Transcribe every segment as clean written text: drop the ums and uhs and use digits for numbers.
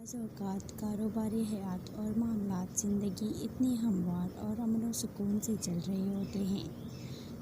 بعض اوقات کاروباری حیات اور معاملات زندگی اتنی ہموار اور امن و سکون سے چل رہے ہوتے ہیں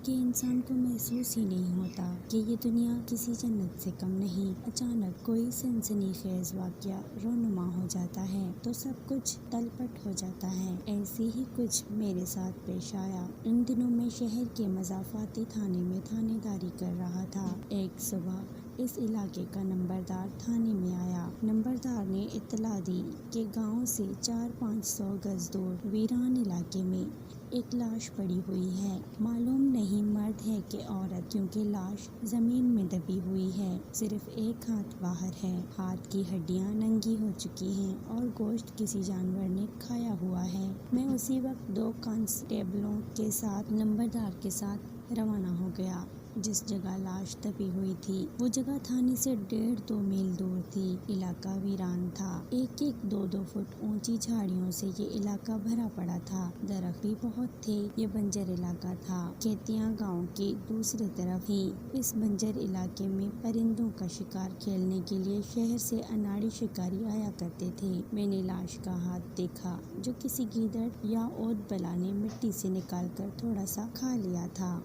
کہ انسان کو محسوس ہی نہیں ہوتا کہ یہ دنیا کسی جنت سے کم نہیں۔ اچانک کوئی سنسنی خیز واقعہ رونما ہو جاتا ہے تو سب کچھ تلپٹ ہو جاتا ہے۔ ایسے ہی کچھ میرے ساتھ پیش آیا۔ ان دنوں میں شہر کے مضافاتی تھانے میں تھانے داری کر رہا تھا۔ ایک صبح اس علاقے کا نمبردار تھانے میں آیا۔ نمبردار نے اطلاع دی کہ گاؤں سے 400-500 گز دور ویران علاقے میں ایک لاش پڑی ہوئی ہے۔ معلوم نہیں مرد ہے کہ عورت، کیونکہ لاش زمین میں دبی ہوئی ہے، صرف ایک ہاتھ باہر ہے۔ ہاتھ کی ہڈیاں ننگی ہو چکی ہیں اور گوشت کسی جانور نے کھایا ہوا ہے۔ میں اسی وقت 2 کانسٹیبلوں کے ساتھ نمبردار کے ساتھ روانہ ہو گیا۔ جس جگہ لاش دبی ہوئی تھی وہ جگہ تھانے سے 1.5-2 میل دور تھی۔ علاقہ ویران تھا۔ 1-2 فٹ اونچی جھاڑیوں سے یہ علاقہ بھرا پڑا تھا۔ درخت بھی بہت تھے۔ یہ بنجر علاقہ تھا۔ کھیتیاں گاؤں کی دوسری طرف ہی۔ اس بنجر علاقے میں پرندوں کا شکار کھیلنے کے لیے شہر سے اناڑی شکاری آیا کرتے تھے۔ میں نے لاش کا ہاتھ دیکھا جو کسی گیدڑ یا اود بلا نے مٹی سے نکال کر تھوڑا سا کھا لیا تھا۔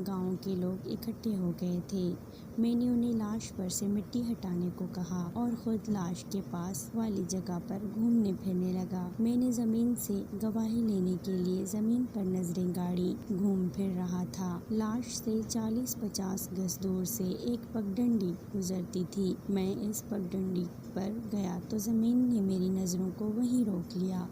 گاؤں کے لوگ اکٹھے ہو گئے تھے۔ میں نے انہیں لاش پر سے مٹی ہٹانے کو کہا اور خود لاش کے پاس والی جگہ پر گھومنے پھرنے لگا۔ میں نے زمین سے گواہی لینے کے لیے زمین پر نظریں گاڑی گھوم پھر رہا تھا۔ لاش سے 40-50 گز دور سے ایک پگڈنڈی گزرتی تھی۔ میں اس پگڈنڈی پر گیا تو زمین نے میری نظروں کو وہیں روک لیا۔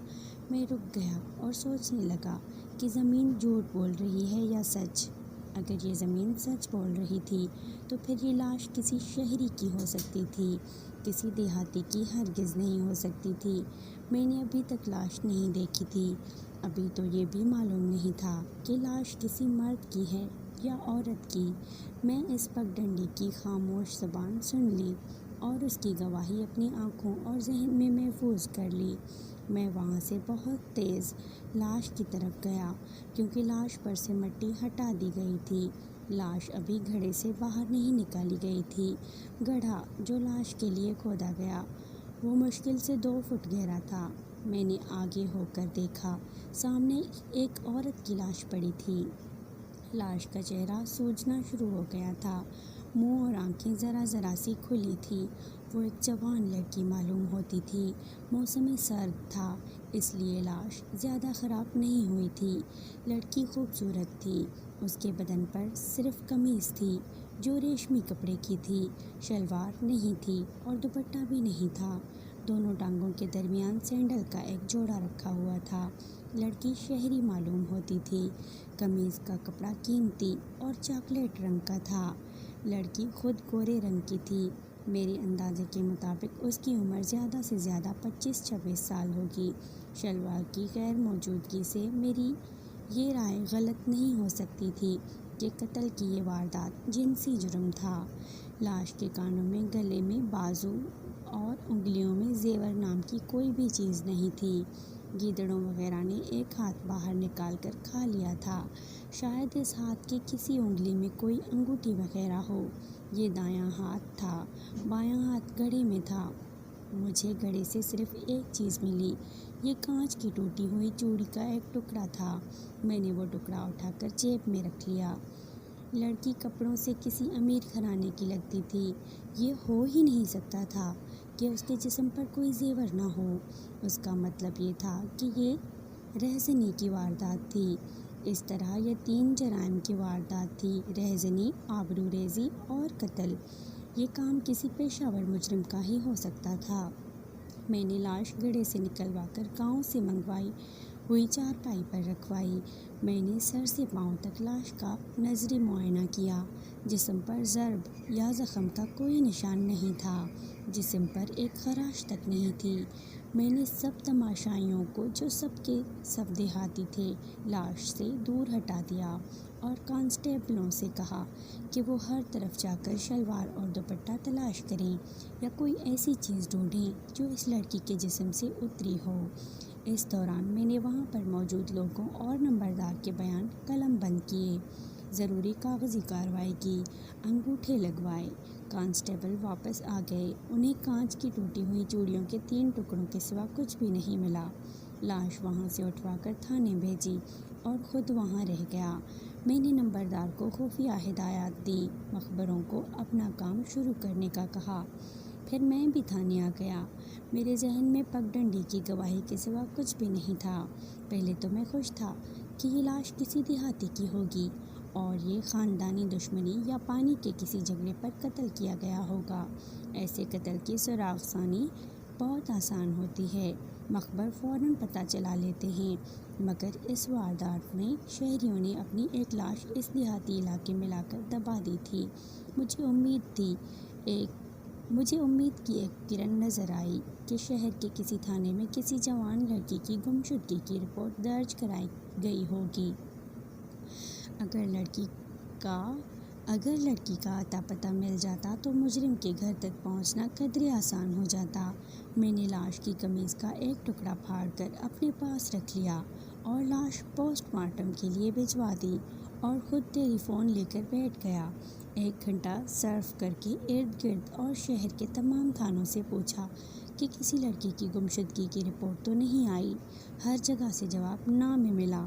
میں رک گیا اور سوچنے لگا کہ زمین جھوٹ بول رہی ہے یا سچ۔ اگر یہ زمین سچ بول رہی تھی تو پھر یہ لاش کسی شہری کی ہو سکتی تھی، کسی دیہاتی کی ہرگز نہیں ہو سکتی تھی۔ میں نے ابھی تک لاش نہیں دیکھی تھی۔ ابھی تو یہ بھی معلوم نہیں تھا کہ لاش کسی مرد کی ہے یا عورت کی۔ میں اس پگڈنڈی کی خاموش زبان سن لی اور اس کی گواہی اپنی آنکھوں اور ذہن میں محفوظ کر لی۔ میں وہاں سے بہت تیز لاش کی طرف گیا کیونکہ لاش پر سے مٹی ہٹا دی گئی تھی۔ لاش ابھی گڑھے سے باہر نہیں نکالی گئی تھی۔ گڑھا جو لاش کے لیے کھودا گیا وہ مشکل سے 2 فٹ گہرا تھا۔ میں نے آگے ہو کر دیکھا، سامنے ایک عورت کی لاش پڑی تھی۔ لاش کا چہرہ سوجنا شروع ہو گیا تھا۔ منہ اور آنکھیں ذرا ذرا سی کھلی تھی۔ وہ ایک جوان لڑکی معلوم ہوتی تھی۔ موسم سرد تھا اس لیے لاش زیادہ خراب نہیں ہوئی تھی۔ لڑکی خوبصورت تھی۔ اس کے بدن پر صرف قمیص تھی جو ریشمی کپڑے کی تھی، شلوار نہیں تھی اور دوپٹہ بھی نہیں تھا۔ دونوں ٹانگوں کے درمیان سینڈل کا ایک جوڑا رکھا ہوا تھا۔ لڑکی شہری معلوم ہوتی تھی۔ قمیص کا کپڑا قیمتی اور چاکلیٹ رنگ کا تھا۔ لڑکی خود گورے رنگ کی تھی۔ میرے اندازے کے مطابق اس کی عمر زیادہ سے زیادہ 25-26 سال ہوگی۔ شلوار کی غیر موجودگی سے میری یہ رائے غلط نہیں ہو سکتی تھی کہ قتل کی یہ واردات جنسی جرم تھا۔ لاش کے کانوں میں، گلے میں، بازو اور انگلیوں میں زیور نام کی کوئی بھی چیز نہیں تھی۔ گیدڑوں وغیرہ نے ایک ہاتھ باہر نکال کر کھا لیا تھا۔ شاید اس ہاتھ کی کسی انگلی میں کوئی انگوٹھی وغیرہ ہو۔ یہ دایاں ہاتھ تھا۔ بایاں ہاتھ گڑھے میں تھا۔ مجھے گڑھے سے صرف ایک چیز ملی۔ یہ کانچ کی ٹوٹی ہوئی چوڑی کا ایک ٹکڑا تھا۔ میں نے وہ ٹکڑا اٹھا کر جیب میں رکھ لیا۔ لڑکی کپڑوں سے کسی امیر گھرانے کی لگتی تھی۔ یہ ہو ہی نہیں سکتا تھا کہ اس کے جسم پر کوئی زیور نہ ہو۔ اس کا مطلب یہ تھا کہ یہ رہزنی کی واردات تھی۔ اس طرح یہ 3 جرائم کی واردات تھی: رہزنی، آبروریزی اور قتل۔ یہ کام کسی پیشہ ور مجرم کا ہی ہو سکتا تھا۔ میں نے لاش گڑھے سے نکلوا کر گاؤں سے منگوائی ہوئی چارپائی پر رکھوائی۔ میں نے سر سے پاؤں تک لاش کا نظری معائنہ کیا۔ جسم پر ضرب یا زخم کا کوئی نشان نہیں تھا۔ جسم پر ایک خراش تک نہیں تھی۔ میں نے سب تماشائیوں کو، جو سب کے سب دیہاتی تھے، لاش سے دور ہٹا دیا اور کانسٹیبلوں سے کہا کہ وہ ہر طرف جا کر شلوار اور دوپٹہ تلاش کریں یا کوئی ایسی چیز ڈھونڈیں جو اس لڑکی کے جسم سے اتری ہو۔ اس دوران میں نے وہاں پر موجود لوگوں اور نمبردار کے بیان قلم بند کیے۔ ضروری کاغذی کارروائی کی، انگوٹھے لگوائے۔ کانسٹیبل واپس آ گئے۔ انہیں کانچ کی ٹوٹی ہوئی چوڑیوں کے 3 ٹکڑوں کے سوا کچھ بھی نہیں ملا۔ لاش وہاں سے اٹھوا کر تھانے بھیجی اور خود وہاں رہ گیا۔ میں نے نمبردار کو خفیہ ہدایات دیں، مخبروں کو اپنا کام شروع کرنے کا کہا۔ پھر میں بھی تھانے آ گیا۔ میرے ذہن میں پگڈنڈی کی گواہی کے سوا کچھ بھی نہیں تھا۔ پہلے تو میں خوش تھا کہ یہ لاش کسی دیہاتی کی ہوگی اور یہ خاندانی دشمنی یا پانی کے کسی جھگڑے پر قتل کیا گیا ہوگا۔ ایسے قتل کی سراغ ثانی بہت آسان ہوتی ہے، مخبر فوراً پتہ چلا لیتے ہیں، مگر اس واردات میں شہریوں نے اپنی ایک لاش اس دیہاتی علاقے میں لا کر دبا دی تھی۔ مجھے امید کی ایک کرن نظر آئی کہ شہر کے کسی تھانے میں کسی جوان لڑکی کی گمشدگی کی رپورٹ درج کرائی گئی ہوگی۔ اگر لڑکی کا اتا پتہ مل جاتا تو مجرم کے گھر تک پہنچنا قدرے آسان ہو جاتا۔ میں نے لاش کی قمیض کا ایک ٹکڑا پھاڑ کر اپنے پاس رکھ لیا اور لاش پوسٹ مارٹم کے لیے بھجوا دی اور خود ٹیلی فون لے کر بیٹھ گیا۔ 1 گھنٹہ صرف کر کے ارد گرد اور شہر کے تمام تھانوں سے پوچھا کہ کسی لڑکی کی گمشدگی کی رپورٹ تو نہیں آئی۔ ہر جگہ سے جواب نہ میں ملا۔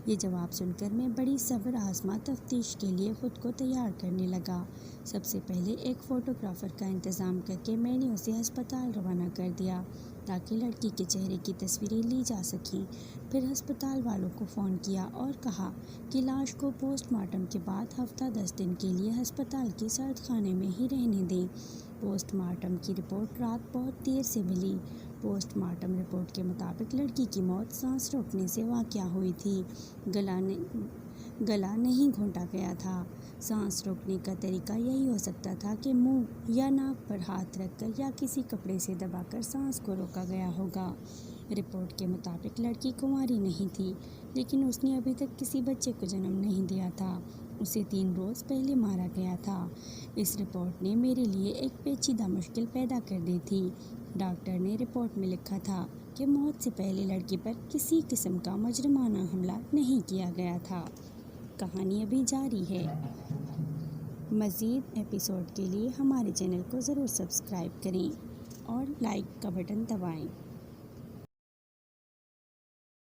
یہ جواب سن کر میں بڑی صبر آزما تفتیش کے لیے خود کو تیار کرنے لگا۔ سب سے پہلے ایک فوٹوگرافر کا انتظام کر کے میں نے اسے ہسپتال روانہ کر دیا تاکہ لڑکی کے چہرے کی تصویریں لی جا سکیں۔ پھر ہسپتال والوں کو فون کیا اور کہا کہ لاش کو پوسٹ مارٹم کے بعد ہفتہ 10 دن کے لیے ہسپتال کے سرد خانے میں ہی رہنے دیں۔ پوسٹ مارٹم کی رپورٹ رات بہت دیر سے ملی۔ پوسٹ مارٹم رپورٹ کے مطابق لڑکی کی موت سانس روکنے سے واقع ہوئی تھی، گلا نہیں گھونٹا گیا تھا۔ سانس روکنے کا طریقہ یہی ہو سکتا تھا کہ منہ یا ناک پر ہاتھ رکھ کر یا کسی کپڑے سے دبا کر سانس کو روکا گیا ہوگا۔ رپورٹ کے مطابق لڑکی کنواری نہیں تھی، لیکن اس نے ابھی تک کسی بچے کو جنم نہیں دیا تھا۔ اسے 3 روز پہلے مارا گیا تھا۔ اس رپورٹ نے میرے لیے ایک پیچیدہ مشکل پیدا کر دی تھی۔ ڈاکٹر نے رپورٹ میں لکھا تھا کہ موت سے پہلے لڑکی پر کسی قسم کا مجرمانہ حملہ نہیں کیا گیا تھا۔ کہانی ابھی جاری ہے۔ مزید ایپیسوڈ کے لیے ہمارے چینل کو ضرور سبسکرائب کریں اور لائک کا بٹن دبائیں۔